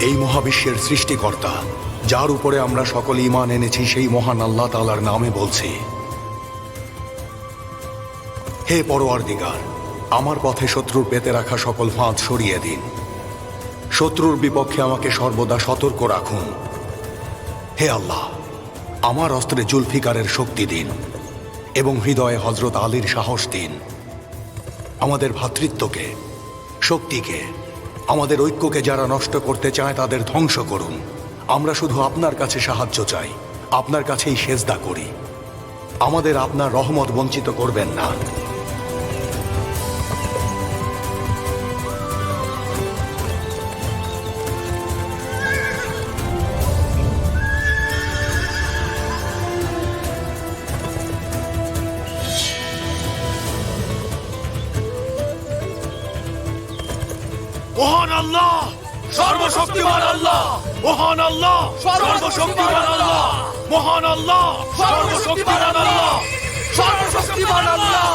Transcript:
এই মহাবিশ্বের সৃষ্টিকর্তা, যার উপরে আমরা সকল ঈমান এনেছি, সেই মহান আল্লাহ তাআলার নামে বলছি। হে পরওয়ারদিগার, আমার পথে শত্রুর পেতে রাখা সকল ফাঁদ সরিয়ে দিন। শত্রুর বিপক্ষে আমাকে সর্বদা সতর্ক রাখুন। হে আল্লাহ, আমার অস্ত্রে জুলফিকারের শক্তি দিন এবং হৃদয়ে হযরত আলীর সাহস দিন। আমাদের ভ্রাতৃত্বকে, শক্তিকে, আমাদের ঐক্যকে যারা নষ্ট করতে চায় তাদের ধ্বংস করুন। আমরা শুধু আপনার কাছে সাহায্য চাই, আপনার কাছেই সেজদা করি। আমাদের আপনার রহমত বঞ্চিত করবেন না। মহান আল্লাহ, সর্বশক্তিমান আল্লাহ, মহান আল্লাহ, সর্বশক্তিমান আল্লাহ, মহান আল্লাহ, সর্বশক্তিমান আল্লাহ, সর্বশক্তিমান আল্লাহ।